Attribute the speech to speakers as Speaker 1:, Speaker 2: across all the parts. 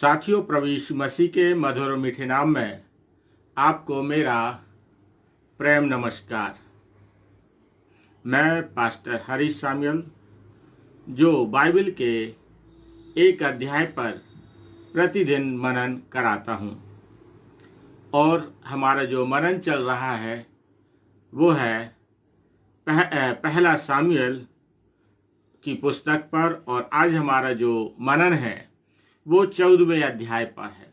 Speaker 1: साथियों, प्रभु यीशु मसीह के मधुर और मीठे नाम में आपको मेरा प्रेम नमस्कार। मैं पास्टर हरीश सामुएल, जो बाइबल के एक अध्याय पर प्रतिदिन मनन कराता हूँ। और हमारा जो मनन चल रहा है वो है पहला सामुएल की पुस्तक पर, और आज हमारा जो मनन है वो 14वें अध्याय पर है।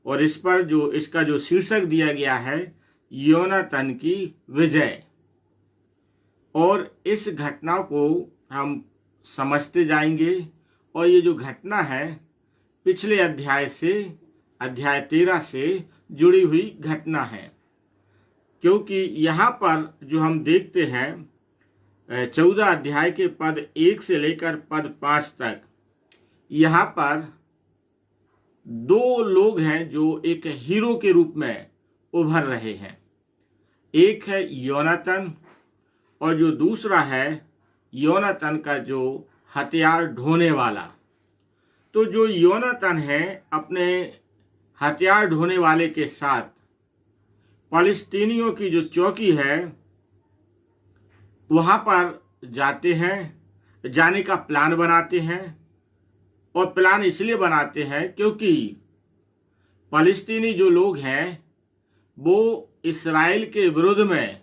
Speaker 1: और इस पर इसका जो शीर्षक दिया गया है, योनातन की विजय। और इस घटना को हम समझते जाएंगे। और ये जो घटना है पिछले अध्याय 13 से जुड़ी हुई घटना है, क्योंकि यहाँ पर जो हम देखते हैं 14 अध्याय के पद 1 से लेकर पद 5 तक, यहाँ पर दो लोग हैं जो एक हीरो के रूप में उभर रहे हैं। एक है योनातन और जो दूसरा है योनातन का जो हथियार ढोने वाला। तो जो योनातन है अपने हथियार ढोने वाले के साथ फलिस्तीनियों की जो चौकी है वहां पर जाते हैं, जाने का प्लान बनाते हैं। और प्लान इसलिए बनाते हैं क्योंकि फलिस्तीनी जो लोग हैं वो इस्राएल के विरुद्ध में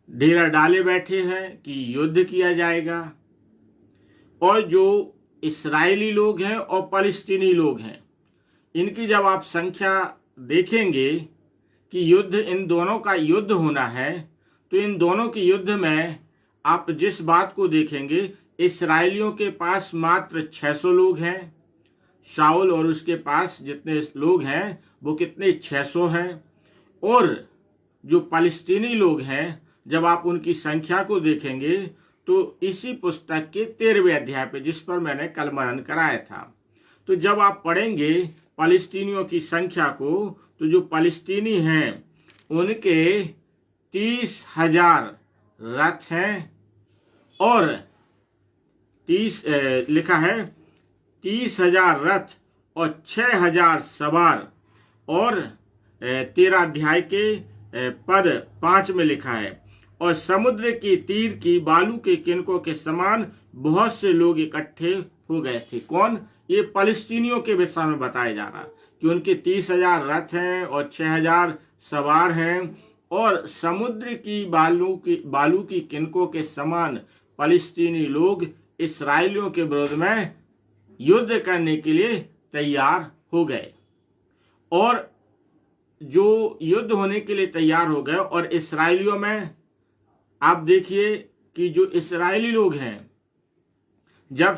Speaker 1: डेरा डाले बैठे हैं कि युद्ध किया जाएगा। और जो इस्राएली लोग हैं और फलिस्तीनी लोग हैं, इनकी जब आप संख्या देखेंगे कि युद्ध इन दोनों का युद्ध होना है, तो इन दोनों के युद्ध में आप जिस बात को देखेंगे, इस्राएलियों के पास मात्र 600 लोग हैं। शाऊल और उसके पास जितने लोग हैं वो कितने 600 हैं। और जो फलिस्तीनी लोग हैं, जब आप उनकी संख्या को देखेंगे तो इसी पुस्तक के 13वें अध्याय पे, जिस पर मैंने कल मनन कराया था, तो जब आप पढ़ेंगे फलिस्तीनियों की संख्या को, तो जो फलिस्तीनी हैं उनके 30,000 रथ हैं। और 30 लिखा है 30,000 रथ और 6,000 सवार। और 13 अध्याय के पद 5 में लिखा है, और समुद्र की तीर की बालू के किनकों के समान बहुत से लोग इकट्ठे हो गए थे। कौन? ये फलिस्तीनियों के विषय में बताया जा रहा कि उनके 30,000 रथ हैं और 6,000 सवार हैं। और समुद्र की बालू की किनकों के समान फलिस्तीनी लोग इस्राएलियों के विरुद्ध में युद्ध करने के लिए तैयार हो गए। और जो युद्ध होने के लिए तैयार हो गए, और इस्राएलियों में आप देखिए कि जो इस्राएली लोग हैं, जब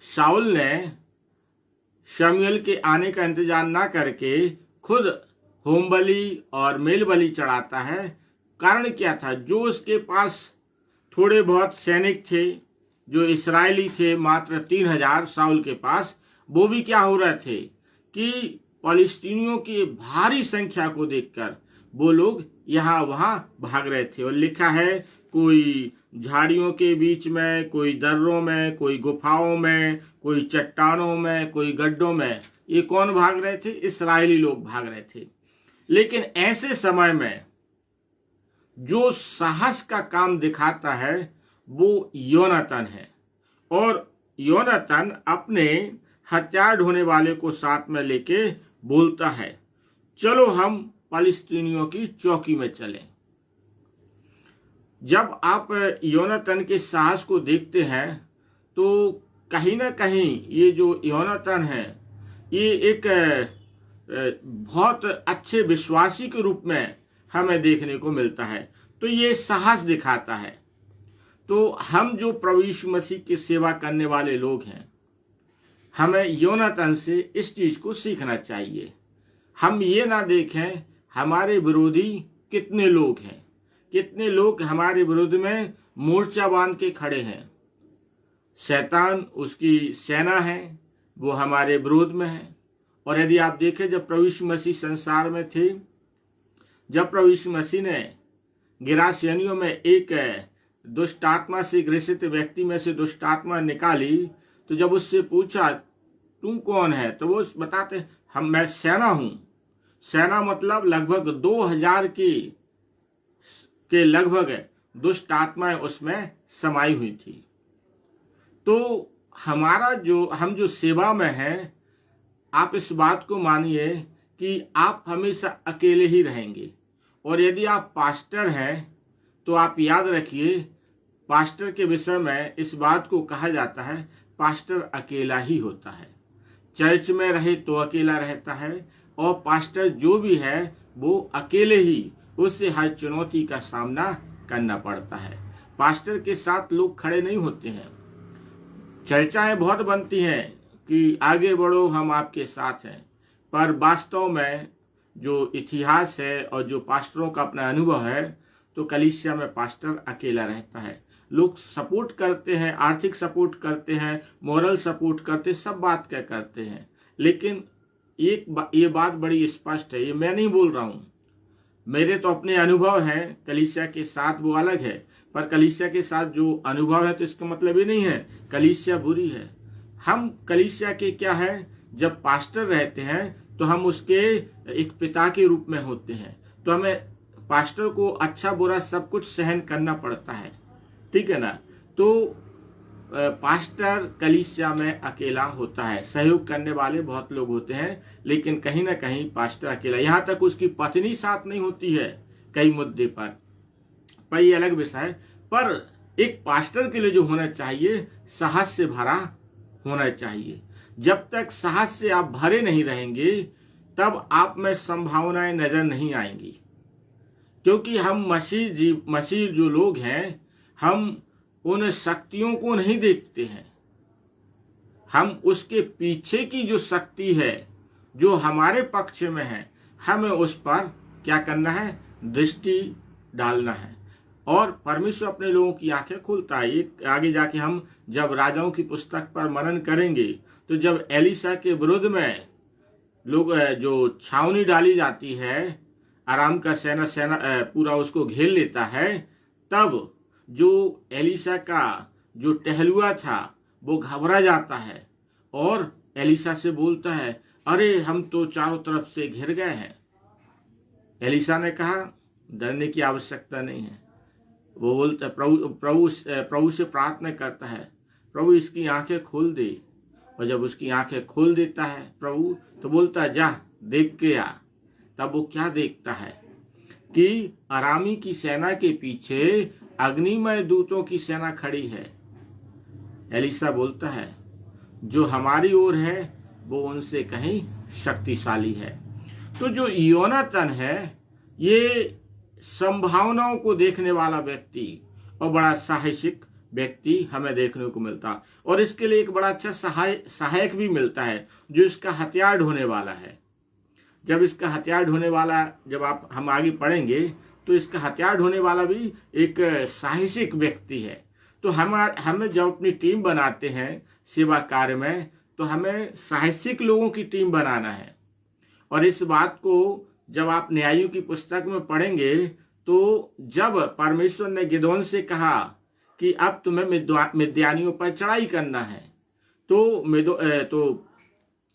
Speaker 1: शाऊल ने शमूएल के आने का इंतजार ना करके खुद होम बलि और मेल बलि चढ़ाता है, कारण क्या था? जो उसके पास थोड़े बहुत सैनिक थे, जो इस्राएली थे, मात्र 3,000 शाऊल के पास, वो भी क्या हो रहे थे कि फलिस्तीनियों की भारी संख्या को देखकर वो लोग यहाँ वहाँ भाग रहे थे। और लिखा है, कोई झाड़ियों के बीच में, कोई दर्रों में, कोई गुफाओं में, कोई चट्टानों में, कोई गड्ढों में। ये कौन भाग रहे थे? इस्राएली लोग भाग रहे थे। लेकिन ऐसे समय में जो साहस का काम दिखाता है वो योनातन है। और योनातन अपने हथियार ढोने वाले को साथ में लेके बोलता है, चलो हम फलिस्तीनियों की चौकी में चलें। जब आप योनातन के साहस को देखते हैं तो कहीं ना कहीं ये जो योनातन है, ये एक बहुत अच्छे विश्वासी के रूप में हमें देखने को मिलता है। तो ये साहस दिखाता है। तो हम जो प्रभु यीशु मसीह की सेवा करने वाले लोग हैं, हमें योनातन से इस चीज को सीखना चाहिए। हम ये ना देखें हमारे विरोधी कितने लोग हैं, कितने लोग हमारे विरुद्ध में मोर्चा बांध के खड़े हैं। शैतान, उसकी सेना है, वो हमारे विरोध में है। और यदि आप देखें, जब प्रभु यीशु मसीह संसार में थे, जब प्रभु यीशु मसीह ने गिरासेनियों में एक दुष्ट आत्मा से ग्रसित व्यक्ति में से दुष्ट आत्मा निकाली, तो जब उससे पूछा तुम कौन है? तो वो बताते मैं सेना हूं। सेना मतलब लगभग 2000 के लगभग दुष्ट आत्माएं उसमें समाई हुई थी। तो हमारा हम जो सेवा में हैं, आप इस बात को मानिए कि आप हमेशा अकेले ही रहेंगे। और यदि आप पास्टर हैं तो आप याद रखिए, पास्टर के विषय में इस बात को कहा जाता है, पास्टर अकेला ही होता है। चर्च में रहे तो अकेला रहता है, और पास्टर जो भी है वो अकेले ही उससे हर चुनौती का सामना करना पड़ता है। पास्टर के साथ लोग खड़े नहीं होते हैं। चर्चाएं बहुत बनती हैं कि आगे बढ़ो, हम आपके साथ हैं, पर वास्तव में जो इतिहास है और जो पास्टरों का अपना अनुभव है, तो कलीसिया में पास्टर अकेला रहता है। लोग सपोर्ट करते हैं, आर्थिक सपोर्ट करते हैं, मॉरल सपोर्ट करते, सब बात क्या करते हैं, लेकिन ये बात बड़ी स्पष्ट है, ये मैं नहीं बोल रहा हूँ, मेरे तो अपने अनुभव हैं कलीसिया के साथ, वो अलग है। पर कलीसिया के साथ जो अनुभव है तो इसका मतलब ये नहीं है कलीसिया बुरी है। हम कलीसिया के क्या है, जब पास्टर रहते हैं तो हम उसके एक पिता के रूप में होते हैं, तो हमें पास्टर को अच्छा बुरा सब कुछ सहन करना पड़ता है, ठीक है ना। तो पास्टर कलीसिया में अकेला होता है, सहयोग करने वाले बहुत लोग होते हैं, लेकिन कहीं ना कहीं पास्टर अकेला, यहाँ तक उसकी पत्नी साथ नहीं होती है कई मुद्दे पर ये अलग विषय है। पर एक पास्टर के लिए जो होना चाहिए, साहस से भरा होना चाहिए। जब तक साहस से आप भरे नहीं रहेंगे, तब आप में संभावनाएं नजर नहीं आएंगी, क्योंकि हम मसीह जो लोग हैं, हम उन शक्तियों को नहीं देखते हैं, हम उसके पीछे की जो शक्ति है जो हमारे पक्ष में है, हमें उस पर क्या करना है, दृष्टि डालना है। और परमेश्वर अपने लोगों की आंखें खोलता है। ये आगे जाके हम जब राजाओं की पुस्तक पर मनन करेंगे, तो जब एलिशा के विरुद्ध में लोग जो छावनी डाली जाती है, आराम का सेना पूरा उसको घेर लेता है, तब जो एलिशा का जो टहलुआ था वो घबरा जाता है और एलिशा से बोलता है, अरे हम तो चारों तरफ से घिर गए हैं। एलिशा ने कहा, डरने की आवश्यकता नहीं है। वो बोलता प्रभु से प्रार्थना करता है, प्रभु इसकी आंखें खोल दे। और जब उसकी आंखें खोल देता है प्रभु, तो बोलता है जा देख के आ। तब वो क्या देखता है कि अरामी की सेना के पीछे अग्निमय दूतों की सेना खड़ी है। एलिशा बोलता है, जो हमारी ओर है वो उनसे कहीं शक्तिशाली है। तो जो योनातन है, ये संभावनाओं को देखने वाला व्यक्ति और बड़ा साहसिक व्यक्ति हमें देखने को मिलता, और इसके लिए एक बड़ा अच्छा सहायक भी मिलता है, जो इसका हथियार ढोने वाला है। जब इसका हथियार ढोने वाला, जब हम आगे पढ़ेंगे, तो इसका हथियार ढोने वाला भी एक साहसिक व्यक्ति है। तो हमें जब अपनी टीम बनाते हैं सेवा कार्य में, तो हमें साहसिक लोगों की टीम बनाना है। और इस बात को जब आप न्यायों की पुस्तक में पढ़ेंगे, तो जब परमेश्वर ने गिदोन से कहा कि अब तुम्हें मिद्यानियों पर चढ़ाई करना है, तो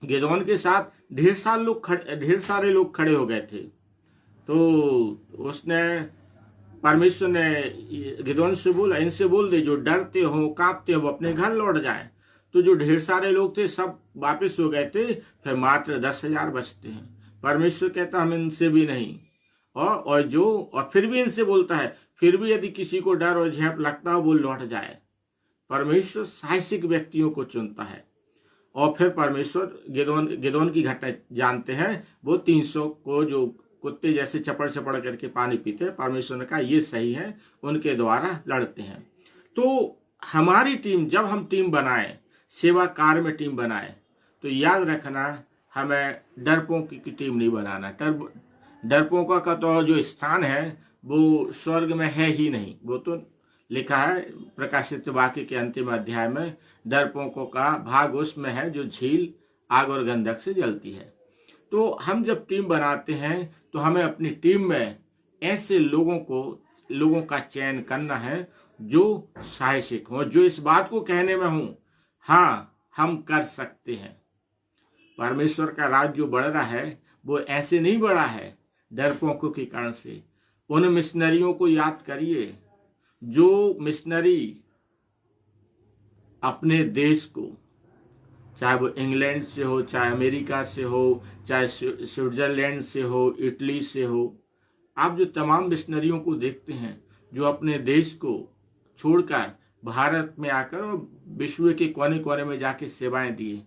Speaker 1: गिदोन के साथ ढेर सारे लोग खड़े हो गए थे। तो परमेश्वर ने गिदोन से बोला, इनसे बोल दे जो डरते हो कांपते हो अपने घर लौट जाएं। तो जो ढेर सारे लोग थे सब वापस हो गए थे, फिर मात्र 10,000 बचते हैं। परमेश्वर कहता हम इनसे भी नहीं, और फिर भी इनसे बोलता है, फिर भी यदि किसी को डर और झेप लगता हो वो लौट जाए। परमेश्वर साहसिक व्यक्तियों को चुनता है। और फिर परमेश्वर गिदोन की घटना जानते हैं, वो 300 को जो कुत्ते जैसे चपड़ चपड़ करके पानी पीते हैं, परमेश्वर ने कहा ये सही है, उनके द्वारा लड़ते हैं। तो हमारी टीम, जब हम टीम बनाएं, सेवा कार्य में टीम बनाएं, तो याद रखना हमें डरपोकों की टीम नहीं बनाना। डरपोकों का तो जो स्थान है वो स्वर्ग में है ही नहीं। वो तो लिखा है प्रकाशित वाक्य के अंतिम अध्याय में, डरपोकों का भाग उसमें है जो झील आग और गंधक से जलती है। तो हम जब टीम बनाते हैं तो हमें अपनी टीम में ऐसे लोगों का चयन करना है जो साहसिक हो, जो इस बात को कहने में हूं, हाँ हम कर सकते हैं, परमेश्वर का राज जो बढ़ रहा है वो ऐसे नहीं बढ़ा है डरपोकों के कारण से। उन मिशनरियों को याद करिए जो मिशनरी अपने देश को, चाहे वो इंग्लैंड से हो, चाहे अमेरिका से हो, चाहे स्विट्जरलैंड से हो, इटली से हो, आप जो तमाम मिशनरियों को देखते हैं जो अपने देश को छोड़कर भारत में आकर और विश्व के कोने कोने में जाके सेवाएं दिए,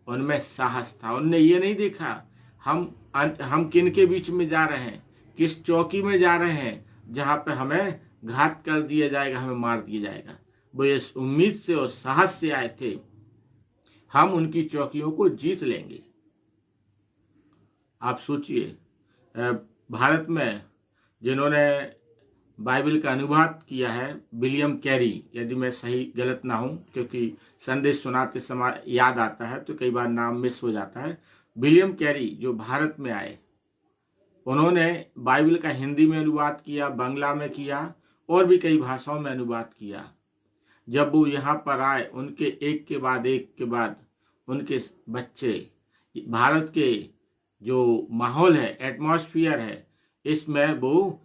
Speaker 1: उनमें साहस था। उनने ये नहीं देखा हम किन के बीच में जा रहे हैं, किस चौकी में जा रहे हैं जहाँ पे हमें घात कर दिया जाएगा, हमें मार दिया जाएगा। वो इस उम्मीद से और साहस से आए थे हम उनकी चौकियों को जीत लेंगे। आप सोचिए, भारत में जिन्होंने बाइबल का अनुवाद किया है विलियम कैरी, यदि मैं सही गलत ना हूं, क्योंकि संदेश सुनाते समय याद आता है तो कई बार नाम मिस हो जाता है। विलियम कैरी जो भारत में आए, उन्होंने बाइबल का हिंदी में अनुवाद किया, बांग्ला में किया और भी कई भाषाओं में अनुवाद किया। जब वो यहाँ पर आए, उनके एक के बाद उनके बच्चे भारत के जो माहौल है, एटमॉस्फेयर है, इसमें वो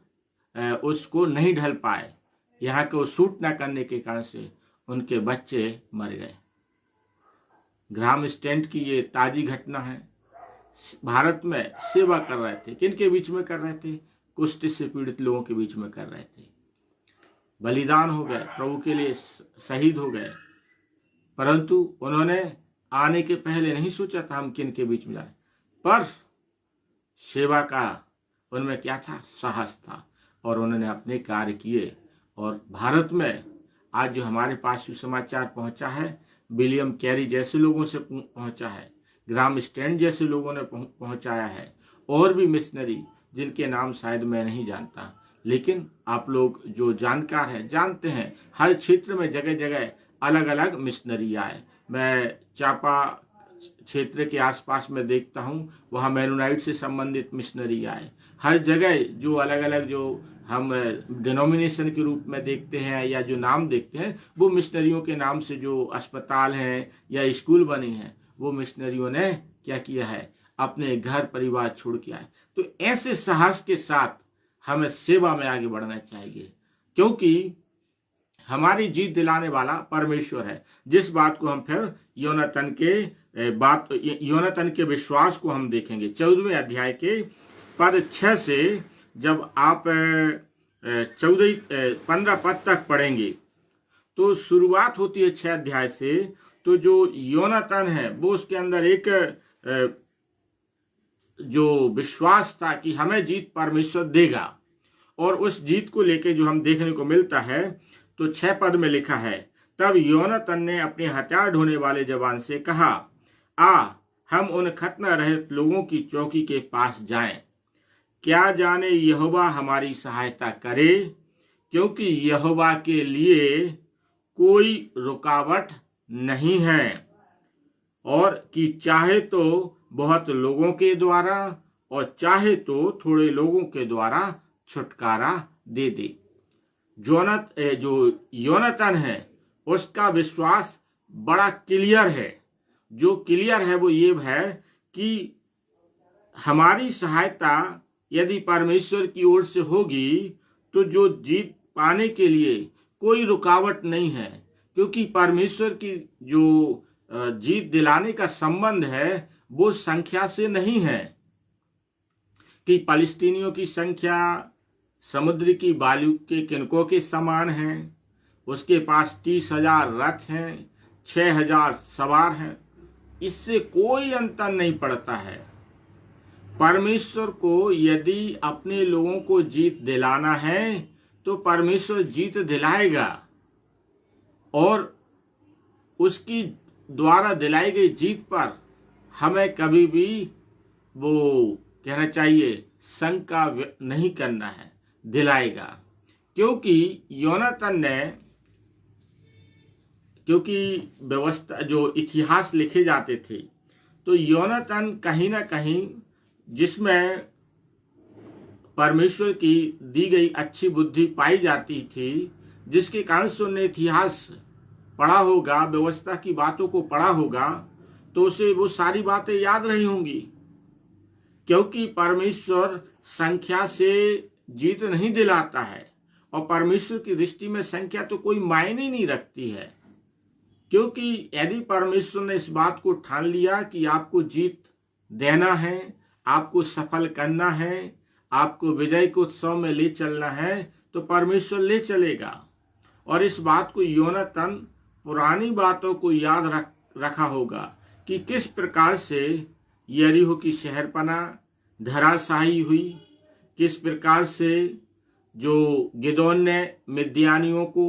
Speaker 1: उसको नहीं ढल पाए। यहाँ को सूट ना करने के कारण से उनके बच्चे मर गए। ग्राहम स्टैंड की ये ताजी घटना है। भारत में सेवा कर रहे थे, किनके बीच में कर रहे थे? कुष्ठ से पीड़ित लोगों के बीच में कर रहे थे। बलिदान हो गए, प्रभु के लिए शहीद हो गए, परंतु उन्होंने आने के पहले नहीं सोचा था हम किन के बीच में जाए, पर सेवा का उनमें क्या था? साहस था, और उन्होंने अपने कार्य किए। और भारत में आज जो हमारे पास सुसमाचार पहुंचा है, विलियम कैरी जैसे लोगों से पहुंचा है, ग्राहम स्टैंड जैसे लोगों ने पहुंचाया है, और भी मिशनरी जिनके नाम शायद मैं नहीं जानता, लेकिन आप लोग जो जानकार हैं जानते हैं हर क्षेत्र में जगह जगह अलग अलग मिशनरी आए। मैं चापा क्षेत्र के आसपास में देखता हूँ, वहाँ मेनोनाइट से संबंधित मिशनरी आए। हर जगह जो अलग अलग जो हम डिनोमिनेशन के रूप में देखते हैं या जो नाम देखते हैं, वो मिशनरियों के नाम से जो अस्पताल हैं या स्कूल बने हैं, वो मिशनरियों ने क्या किया है? अपने घर परिवार छोड़ के आए। तो ऐसे साहस के साथ हमें सेवा में आगे बढ़ना चाहिए, क्योंकि हमारी जीत दिलाने वाला परमेश्वर है। जिस बात को हम फिर योनातन के विश्वास को हम देखेंगे 14वें अध्याय के पद 6 से, जब आप 15 पद तक पढ़ेंगे तो शुरुआत होती है 6 अध्याय से। तो जो योनातन है वो उसके अंदर एक जो विश्वास था कि हमें जीत परमेश्वर देगा, और उस जीत को लेके जो हम देखने को मिलता है तो 6 पद में लिखा है, तब योनातन ने अपने हथियार ढोने वाले जवान से कहा, आ हम उन खतना रहित लोगों की चौकी के पास जाएं, क्या जाने यहोवा हमारी सहायता करे, क्योंकि यहोवा के लिए कोई रुकावट नहीं है, और कि चाहे तो बहुत लोगों के द्वारा और चाहे तो थोड़े लोगों के द्वारा छुटकारा दे दे। जो योनातन है उसका विश्वास बड़ा क्लियर है। जो क्लियर है वो ये है कि हमारी सहायता यदि परमेश्वर की ओर से होगी तो जो जीत पाने के लिए कोई रुकावट नहीं है, क्योंकि परमेश्वर की जो जीत दिलाने का संबंध है वो संख्या से नहीं है कि फलस्तीनियों की संख्या समुद्र की बालू के किनकों के समान है, उसके पास 30,000 रथ हैं, 6,000 सवार हैं। इससे कोई अंतर नहीं पड़ता है। परमेश्वर को यदि अपने लोगों को जीत दिलाना है तो परमेश्वर जीत दिलाएगा, और उसकी द्वारा दिलाई गई जीत पर हमें कभी भी वो कहना चाहिए शंका नहीं करना है, दिलाएगा। क्योंकि योनातन ने, क्योंकि व्यवस्था जो इतिहास लिखे जाते थे तो योनातन कहीं ना कहीं जिसमें परमेश्वर की दी गई अच्छी बुद्धि पाई जाती थी, जिसके कारण से उन्हें इतिहास पढ़ा होगा, व्यवस्था की बातों को पढ़ा होगा, तो तो उसे वो सारी बातें याद रही होंगी, क्योंकि परमेश्वर संख्या से जीत नहीं दिलाता है और परमेश्वर की दृष्टि में संख्या तो कोई मायने नहीं रखती है। क्योंकि यदि परमेश्वर ने इस बात को ठान लिया कि आपको जीत देना है, आपको सफल करना है, आपको विजय के उत्सव में ले चलना है, तो परमेश्वर ले चलेगा। और इस बात को योनातान पुरानी बातों को याद रखा होगा कि किस प्रकार से यरीहो की शहरपना धराशायी हुई, किस प्रकार से जो गिदोन ने मिद्यानियों को,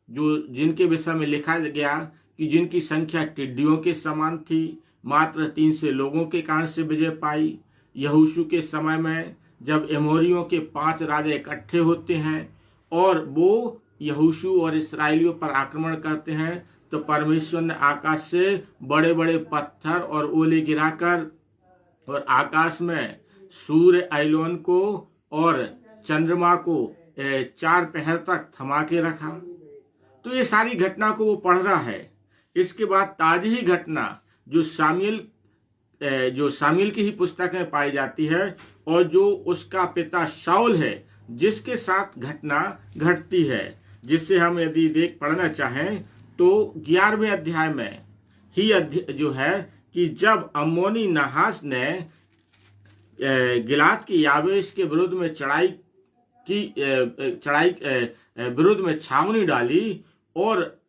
Speaker 1: जो जिनके विषय में लिखा गया कि जिनकी संख्या टिड्डियों के समान थी, मात्र 300 लोगों के कारण से विजय पाई। यहोशू के समय में जब एमोरियों के 5 राजा इकट्ठे होते हैं और वो यहोशू और इस्राएलियों पर आक्रमण करते हैं, तो परमेश्वर ने आकाश से बड़े बड़े पत्थर और ओले गिराकर और आकाश में सूर्य आइलोन को और चंद्रमा को 4 पहर तक थमा के रखा। तो ये सारी घटना को वो पढ़ रहा है। इसके बाद ताजी ही घटना जो शामिल की ही पुस्तक में पाई जाती है और जो उसका पिता शाऊल है, जिसके साथ घटना घटती है, जिससे हम यदि पढ़ना चाहें तो 11वें अध्याय में ही जो है कि जब अम्मोनी नहास ने गिलाद की याबेश के विरुद्ध में विरुद्ध में छावनी डाली और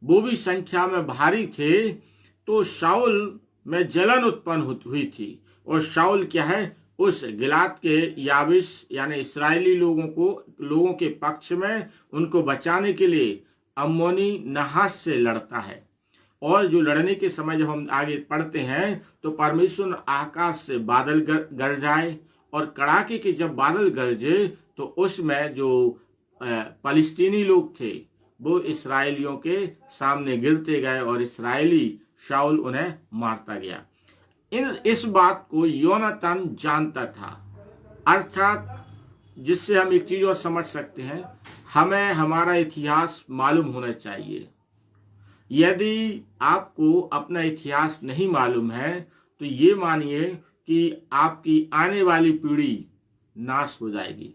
Speaker 1: वो भी संख्या में भारी थे, तो शाऊल में जलन उत्पन्न हुई थी। और शाऊल क्या है, उस गिलाद के याबेश यानी इस्राएली लोगों के पक्ष में उनको बचाने के लिए अम्मोनी नहास से लड़ता है। और जो लड़ने के समय जब हम आगे पढ़ते हैं तो परमेश्वर आकाश से बादल गरजाए और कड़ाके के जब बादल गरजे तो उसमें जो फलिस्तीनी लोग थे वो इस्राएलियों के सामने गिरते गए और इस्राएली शाऊल उन्हें मारता गया। इस बात को योनातान जानता था। अर्थात जिससे हम एक चीज और समझ सकते हैं, हमें हमारा इतिहास मालूम होना चाहिए। यदि आपको अपना इतिहास नहीं मालूम है तो ये मानिए कि आपकी आने वाली पीढ़ी नाश हो जाएगी।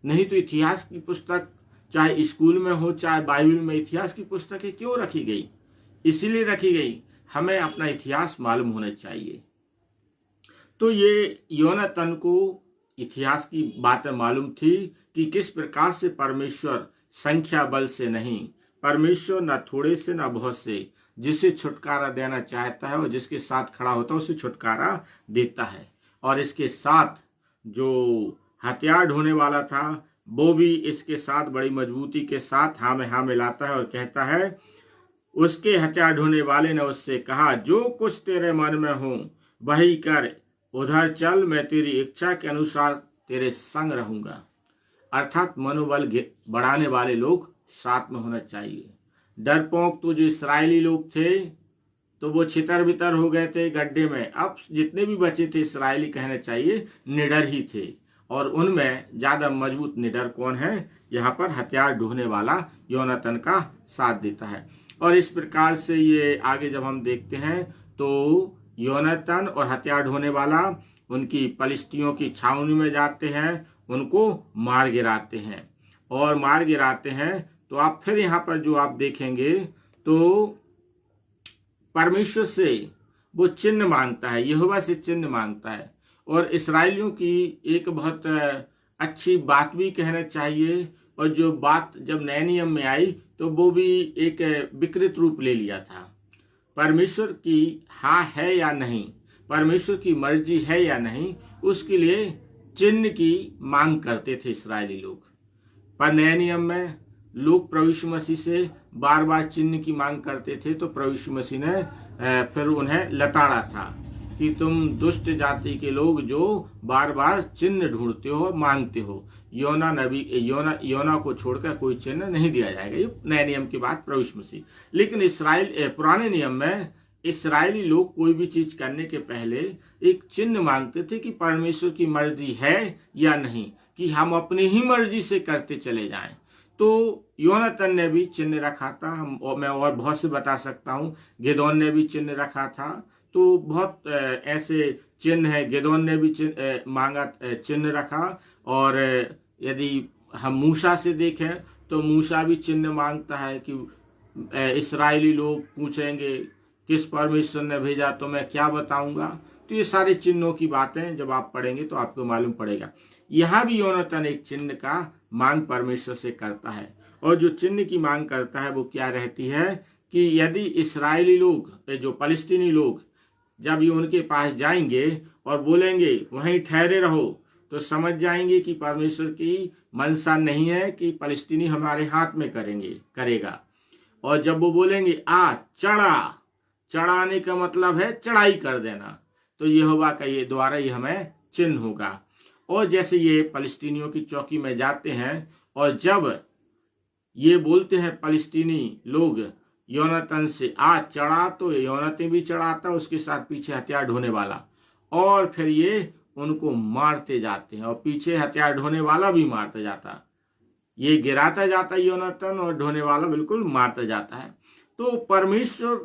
Speaker 1: नहीं तो इतिहास की पुस्तक चाहे स्कूल में हो चाहे बाइबल में, इतिहास की पुस्तकें क्यों रखी गई? इसीलिए रखी गई, हमें अपना इतिहास मालूम होना चाहिए। तो ये योनातान को इतिहास की बातें मालूम थी कि किस प्रकार से परमेश्वर संख्या बल से नहीं, परमेश्वर न थोड़े से न बहुत से, जिसे छुटकारा देना चाहता है और जिसके साथ खड़ा होता है उसे छुटकारा देता है। और इसके साथ जो हथियार ढोने वाला था वो भी इसके साथ बड़ी मजबूती के साथ हाँ में हाँ मिलाता है और कहता है, उसके हथियार ढोने वाले ने उससे कहा, जो कुछ तेरे मन में हो वही कर, उधर चल, मैं तेरी इच्छा के अनुसार तेरे संग रहूंगा। अर्थात मनोबल बढ़ाने वाले लोग साथ में होना चाहिए। डरपोक तो जो इस्राएली लोग थे तो वो छितर बितर हो गए थे गड्ढे में। अब जितने भी बचे थे इस्राएली कहना चाहिए निडर ही थे, और उनमें ज्यादा मजबूत निडर कौन है? यहाँ पर हथियार ढोने वाला योनातान का साथ देता है। और इस प्रकार से ये आगे जब हम देखते हैं तो योनातान और हथियार ढोने वाला उनकी फलिस्तियों की छावनी में जाते हैं, उनको मार गिराते हैं। और मार गिराते हैं तो आप फिर यहाँ पर जो आप देखेंगे तो परमेश्वर से वो चिन्ह मांगता है, यहोवा से चिन्ह मांगता है। और इस्राएलियों की एक बहुत अच्छी बात भी कहना चाहिए, और जो बात जब नए नियम में आई तो वो भी एक विकृत रूप ले लिया था। परमेश्वर की हाँ है या नहीं, परमेश्वर की मर्जी है या नहीं, उसके लिए चिन्ह की मांग करते थे इस्राएली लोग। पर नए नियम में लोग प्रभु यीशु मसीह से बार बार चिन्ह की मांग करते थे, तो प्रभु यीशु मसीह ने फिर उन्हें लताड़ा था कि तुम दुष्ट जाति के लोग जो बार बार चिन्ह ढूंढते हो, मांगते हो, योना को छोड़कर कोई चिन्ह नहीं दिया जाएगा। ये नए नियम की बात प्रभु यीशु मसीह। लेकिन पुराने नियम में इस्राएली लोग कोई भी चीज करने के पहले एक चिन्ह मांगते थे कि परमेश्वर की मर्जी है या नहीं, कि हम अपनी ही मर्जी से करते चले जाएं। तो योनातान ने भी चिन्ह रखा था, मैं और बहुत से बता सकता हूँ। गिदोन ने भी चिन्ह रखा था, तो बहुत ऐसे चिन्ह है। गिदोन ने भी मांगा, चिन्ह रखा। और यदि हम मूसा से देखें तो मूसा भी चिन्ह मांगता है कि इस्राएली लोग पूछेंगे किस परमेश्वर ने भेजा, तो मैं क्या बताऊंगा। तो ये सारे चिन्हों की बातें जब आप पढ़ेंगे तो आपको मालूम पड़ेगा। यहाँ भी योनातान एक चिन्ह का मांग परमेश्वर से करता है, और जो चिन्ह की मांग करता है वो क्या रहती है कि यदि इस्राएली लोग, जो फलस्तीनी लोग, जब ये उनके पास जाएंगे और बोलेंगे वहीं ठहरे रहो, तो समझ जाएंगे कि परमेश्वर की मनसा नहीं है कि फलस्तीनी हमारे हाथ में करेगा। और जब वो बोलेंगे आ चढ़ा, चढ़ाने का मतलब है चढ़ाई कर देना, तो यहोवा का ये द्वारा ये हमें चिन्ह होगा। और जैसे ये फलस्तीनियों की चौकी में जाते हैं और जब ये बोलते हैं फलस्तीनी लोग योनातान से आ चढ़ा, तो योनातान भी चढ़ाता, उसके साथ पीछे हथियार ढोने वाला, और फिर ये उनको मारते जाते हैं, और पीछे हथियार ढोने वाला भी मारता जाता। ये गिराता जाता है योनातान, और ढोने वाला बिल्कुल मारता जाता है। तो परमेश्वर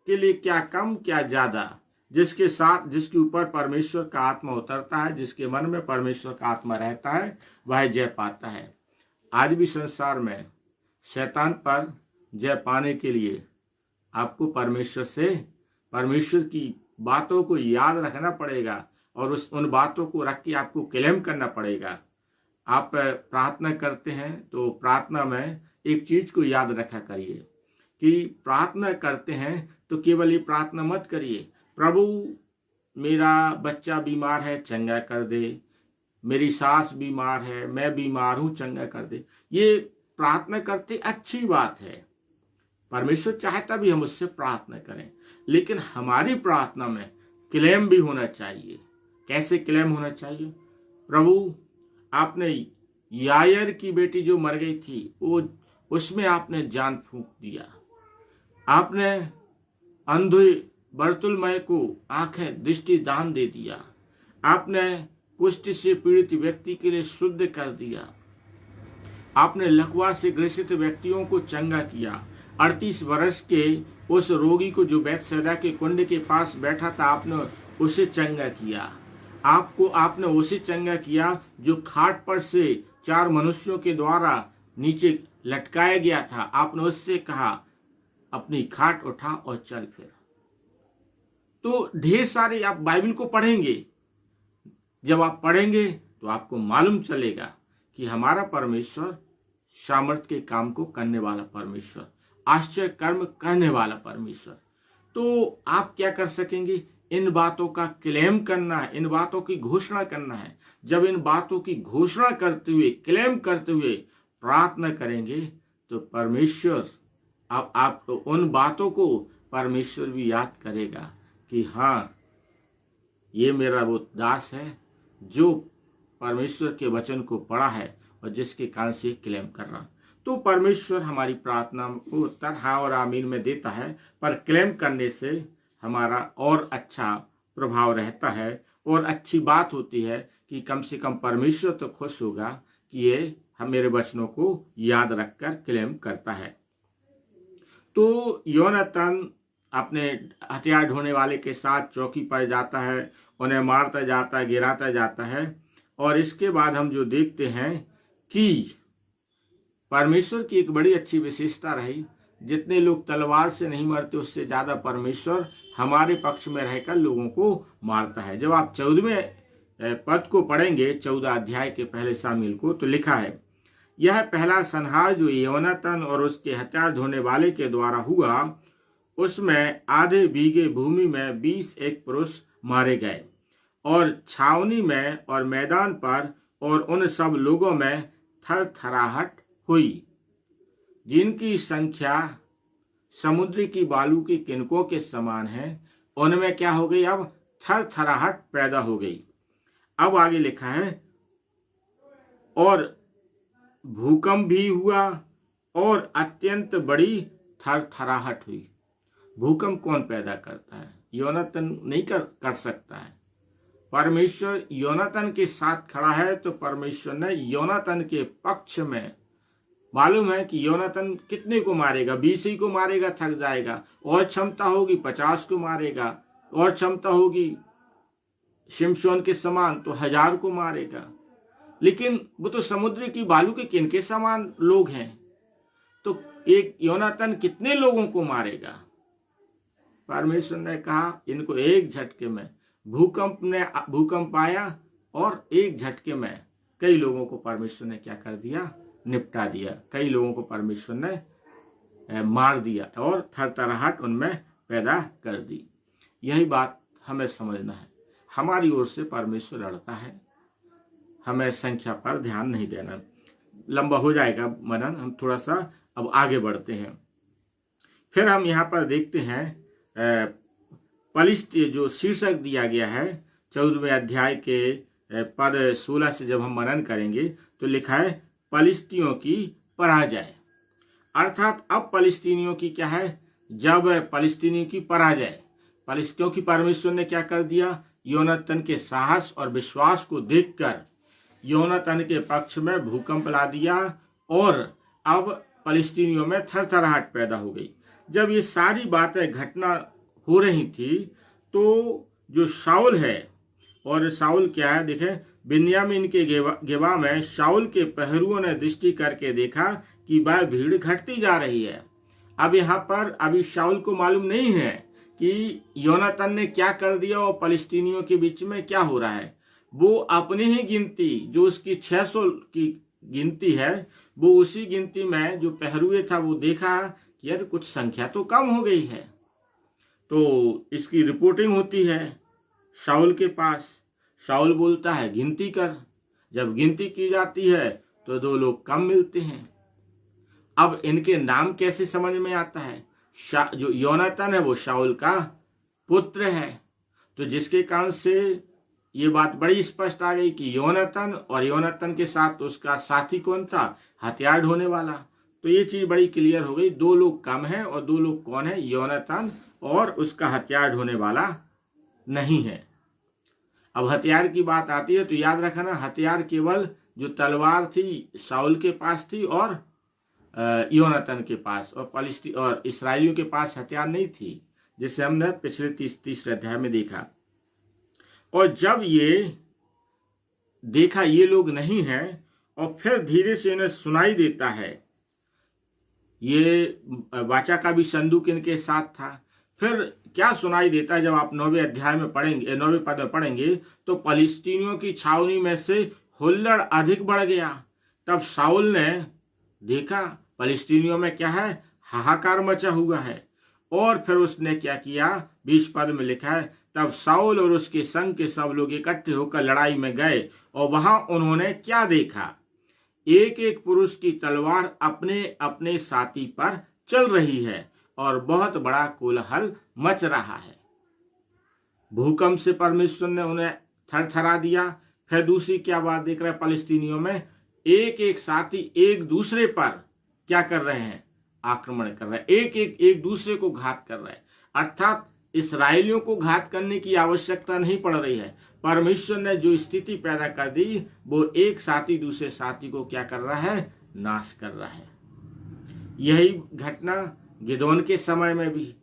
Speaker 1: के लिए क्या कम क्या ज्यादा, जिसके ऊपर परमेश्वर का आत्मा उतरता है, जिसके मन में परमेश्वर का आत्मा रहता है, वह जय पाता है। आज भी संसार में शैतान पर जय पाने के लिए आपको परमेश्वर की बातों को याद रखना पड़ेगा, और उन बातों को रख के आपको क्लेम करना पड़ेगा। आप प्रार्थना करते हैं तो प्रार्थना में एक चीज को याद रखा करिए कि प्रार्थना करते हैं तो केवल ये प्रार्थना मत करिए प्रभु मेरा बच्चा बीमार है चंगा कर दे, मेरी सास बीमार है, मैं बीमार हूं चंगा कर दे। ये प्रार्थना करते अच्छी बात है, परमेश्वर चाहता भी हम उससे प्रार्थना करें, लेकिन हमारी प्रार्थना में क्लेम भी होना चाहिए। कैसे क्लेम होना चाहिए? प्रभु आपने यायर की बेटी जो मर गई थी, वो उसमें आपने जान फूंक दिया। आपने अंधे बर्तुलमय को आंखें दृष्टि दान दे दिया। आपने कुष्ठ से पीड़ित व्यक्ति के लिए शुद्ध कर दिया। आपने लकवा से ग्रसित व्यक्तियों को चंगा किया। 38 वर्ष के उस रोगी को जो बैतसैदा के कुंड के पास बैठा था, आपने उसे चंगा किया। आपने उसे चंगा किया जो खाट पर से 4 मनुष्यों के द्वारा नीचे लटकाया गया था। आपने उससे कहा अपनी खाट उठा और चल फिर। तो ढेर सारे आप बाइबल को पढ़ेंगे, जब आप पढ़ेंगे तो आपको मालूम चलेगा कि हमारा परमेश्वर सामर्थ के काम को करने वाला परमेश्वर, आश्चर्य कर्म करने वाला परमेश्वर। तो आप क्या कर सकेंगे? इन बातों का क्लेम करना है, इन बातों की घोषणा करना है। जब इन बातों की घोषणा करते हुए, क्लेम करते हुए प्रार्थना करेंगे तो परमेश्वर आप तो उन बातों को परमेश्वर भी याद करेगा कि हाँ, ये मेरा वो दास है जो परमेश्वर के वचन को पढ़ा है और जिसके कारण से क्लेम कर रहा। तो परमेश्वर हमारी प्रार्थना को उत्तर हाँ और आमीन में देता है, पर क्लेम करने से हमारा और अच्छा प्रभाव रहता है, और अच्छी बात होती है कि कम से कम परमेश्वर तो खुश होगा कि ये हम मेरे वचनों को याद रखकर क्लेम करता है। तो योनातान अपने हथियार ढोने वाले के साथ चौकी पर जाता है, उन्हें मारता जाता है, गिराता जाता है। और इसके बाद हम जो देखते हैं कि परमेश्वर की एक बड़ी अच्छी विशेषता रही, जितने लोग तलवार से नहीं मरते उससे ज्यादा परमेश्वर हमारे पक्ष में रहकर लोगों को मारता है। जब आप 14वें पद को पढ़ेंगे, 14 अध्याय के पहले शामिल को, तो लिखा है यह पहला संहार जो योनातान और उसके हथियार ढोने वाले के द्वारा हुआ, उसमें आधे बीघे भूमि में 21 पुरुष मारे गए, और छावनी में और मैदान पर और उन सब लोगों में थरथराहट हुई, जिनकी संख्या समुद्र की बालू के किनकों के समान है। उनमें क्या हो गई? अब थरथराहट पैदा हो गई। अब आगे लिखा है और भूकंप भी हुआ और अत्यंत बड़ी थरथराहट हुई। भूकंप कौन पैदा करता है? योनातान नहीं कर सकता है। परमेश्वर योनातान के साथ खड़ा है, तो परमेश्वर ने योनातान के पक्ष में, मालूम है कि योनातान कितने को मारेगा, 20 ही को मारेगा, थक जाएगा, और क्षमता होगी 50 को मारेगा, और क्षमता होगी शिमशोन के समान तो 1000 को मारेगा। लेकिन वो तो समुद्र की बालू के किनके समान लोग हैं, तो एक योनातान कितने लोगों को मारेगा। परमेश्वर ने कहा इनको एक झटके में, भूकंप आया और एक झटके में कई लोगों को परमेश्वर ने क्या कर दिया, निपटा दिया। कई लोगों को परमेश्वर ने मार दिया और थरथराहट उनमें पैदा कर दी। यही बात हमें समझना है। हमारी ओर से परमेश्वर लड़ता है, हमें संख्या पर ध्यान नहीं देना। लंबा हो जाएगा मनन, हम थोड़ा सा अब आगे बढ़ते हैं। फिर हम यहाँ पर देखते हैं पलिश्ती जो शीर्षक दिया गया है 14वें अध्याय के पद 16 से जब हम मनन करेंगे तो लिखा है पलिश्तियों की पराजय। अर्थात अब पलिश्तीनियों की क्या है, जब पलिश्तीनियों की पराजय, क्योंकि परमेश्वर ने क्या कर दिया, योनातान के साहस और विश्वास को देखकर योनातान के पक्ष में भूकंप ला दिया और अब पलिश्तीनियों में थरथराहट पैदा हो गई। जब ये सारी बातें घटना हो रही थी तो जो शाऊल है, और शाऊल क्या है, देखें बिन्यामीन के गेबा में शाऊल के पहरुओं ने दृष्टि करके देखा कि वह भीड़ घटती जा रही है। अब यहाँ पर अभी शाऊल को मालूम नहीं है कि योनातान ने क्या कर दिया और पलिश्तीनियों के बीच में क्या हो रहा है। वो अपनी ही गिनती, जो उसकी 600 की गिनती है, वो उसी गिनती में जो पहरुए था वो देखा कि यार कुछ संख्या तो कम हो गई है। तो इसकी रिपोर्टिंग होती है शाऊल के पास। शाऊल बोलता है गिनती कर। जब गिनती की जाती है तो 2 लोग कम मिलते हैं। अब इनके नाम कैसे समझ में आता है, जो योनातान है वो शाऊल का पुत्र है, तो जिसके कारण से ये बात बड़ी स्पष्ट आ गई कि योनातान, और योनातान के साथ उसका साथी कौन था, हथियार ढोने वाला। तो ये चीज बड़ी क्लियर हो गई, 2 लोग कम है और 2 लोग कौन है, योनातान और उसका हथियार ढोने वाला नहीं है। अब हथियार की बात आती है तो याद रखना, हथियार केवल जो तलवार थी शाऊल के पास थी और योनातान के पास, और इस्राएलियों के पास हथियार नहीं थी, जिसे हमने पिछले 30 अध्याय में देखा। और जब ये देखा ये लोग नहीं हैं, और फिर धीरे से इन्हें सुनाई देता है, ये वाचा का भी संदूक इनके साथ था। फिर क्या सुनाई देता है, जब आप 9वें अध्याय में पढ़ेंगे, 9वें पद में पढ़ेंगे, तो पलिश्तीनियों की छावनी में से हुल्लड़ अधिक बढ़ गया। तब शाऊल ने देखा पलिश्तीनियों में क्या है, हाहाकार मचा हुआ है। और फिर उसने क्या किया, 20 पद में लिखा है, तब शाऊल और उसके संग के सब लोग इकट्ठे होकर लड़ाई में गए, और वहां उन्होंने क्या देखा, एक एक पुरुष की तलवार अपने अपने साथी पर चल रही है और बहुत बड़ा कोलाहल मच रहा है। भूकंप से परमेश्वर ने उन्हें थरथरा दिया। फिर दूसरी क्या बात देख रहे हैं, पलिश्तीनियों में एक एक साथी एक दूसरे पर क्या कर रहे हैं, आक्रमण कर रहे हैं, एक दूसरे को घात कर रहे हैं। अर्थात इस्राएलियों को घात करने की आवश्यकता नहीं पड़ रही है। परमेश्वर ने जो स्थिति पैदा कर दी, वो एक साथी दूसरे साथी को क्या कर रहा है, नाश कर रहा है। यही घटना गिदोन के समय में भी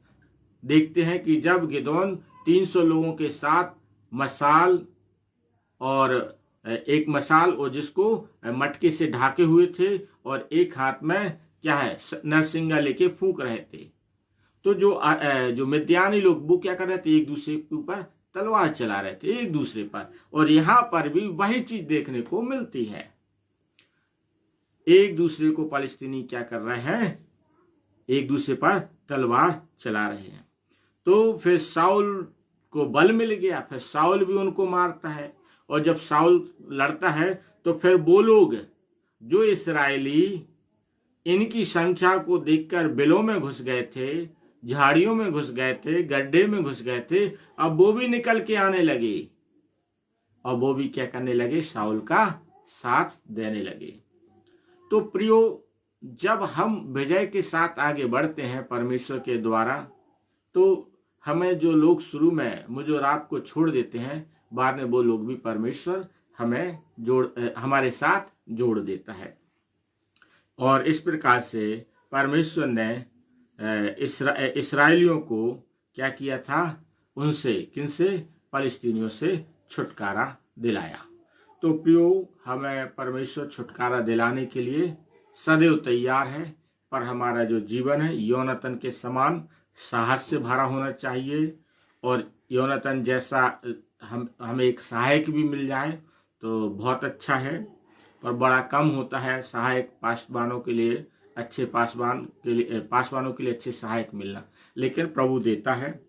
Speaker 1: देखते हैं कि जब गिदोन 300 लोगों के साथ मशाल और एक मशाल और जिसको मटके से ढाके हुए थे, और एक हाथ में क्या है, नरसिंगा लेके फूंक रहे थे। तो जो मिद्यानी लोग वो क्या कर रहे थे, एक दूसरे के ऊपर तलवार चला रहे थे एक दूसरे पर। और यहां पर भी वही चीज देखने को मिलती है, एक दूसरे को पलिश्तीनी क्या कर रहे हैं, एक दूसरे पर तलवार चला रहे हैं। तो फिर शाऊल को बल मिल गया, फिर शाऊल भी उनको मारता है। और जब शाऊल लड़ता है तो फिर वो लोग जो इस्राएली इनकी संख्या को देखकर बिलों में घुस गए थे, झाड़ियों में घुस गए थे, गड्ढे में घुस गए थे, अब वो भी निकल के आने लगे और वो भी क्या करने लगे, शाऊल का साथ देने लगे। तो प्रियो, जब हम विजय के साथ आगे बढ़ते हैं परमेश्वर के द्वारा, तो हमें जो लोग शुरू में मुझे और आपको छोड़ देते हैं, बाद में वो लोग भी परमेश्वर हमारे साथ जोड़ देता है। और इस प्रकार से परमेश्वर ने इस्राएलियों को क्या किया था, उनसे, किनसे? फलिस्तीनियों से छुटकारा दिलाया। तो प्रियो, हमें परमेश्वर छुटकारा दिलाने के लिए सदैव तैयार है, पर हमारा जो जीवन है योनातान के समान साहस से भरा होना चाहिए। और योनातान जैसा हमें एक सहायक भी मिल जाए तो बहुत अच्छा है, पर बड़ा कम होता है सहायक पासवानों के लिए, अच्छे पासवानों के लिए अच्छे सहायक मिलना, लेकिन प्रभु देता है।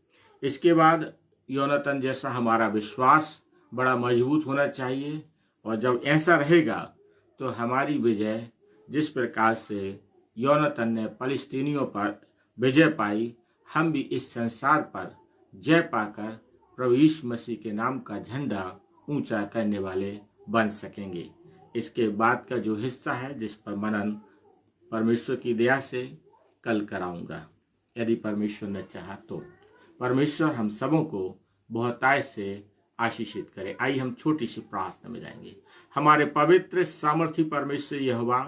Speaker 1: इसके बाद योनातान जैसा हमारा विश्वास बड़ा मजबूत होना चाहिए, और जब ऐसा रहेगा तो हमारी विजय, जिस प्रकार से योनातान ने फलिस्तीनियों पर विजय पाई, हम भी इस संसार पर जय पाकर प्रभु यीशु मसीह के नाम का झंडा ऊंचा करने वाले बन सकेंगे। इसके बाद का जो हिस्सा है, जिस पर मनन परमेश्वर की दया से कल कराऊंगा, यदि परमेश्वर ने चाहा तो। परमेश्वर हम सबों को बहुतायत से आशीषित करे। आइए हम छोटी सी प्रार्थना में जाएंगे। हमारे पवित्र सामर्थी परमेश्वर यहोवा,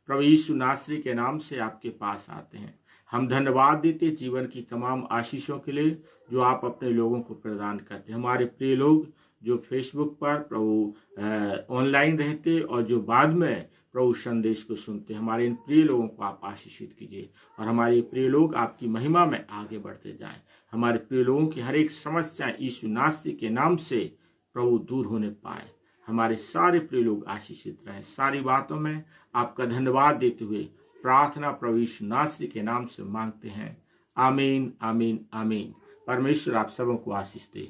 Speaker 1: प्रभु यीशु नासरी के नाम से आपके पास आते हैं। हम धन्यवाद देते जीवन की तमाम आशीषों के लिए जो आप अपने लोगों को प्रदान करते हैं। हमारे प्रिय लोग जो फेसबुक पर प्रभु ऑनलाइन रहते और जो बाद में प्रभु संदेश को सुनते, हमारे इन प्रिय लोगों को आप आशीषित कीजिए, और हमारे प्रिय लोग आपकी महिमा में आगे बढ़ते जाएं। हमारे प्रिय लोगों की हर एक समस्या यीशु नासरी के नाम से प्रभु दूर होने पाए। हमारे सारे प्रिय लोग आशीषित रहें। सारी बातों में आपका धन्यवाद देते हुए प्रार्थना प्रभु यीशु नासरी के नाम से मांगते हैं। आमीन, आमीन, आमीन। परमेश्वर आप सबों को आशीष दे।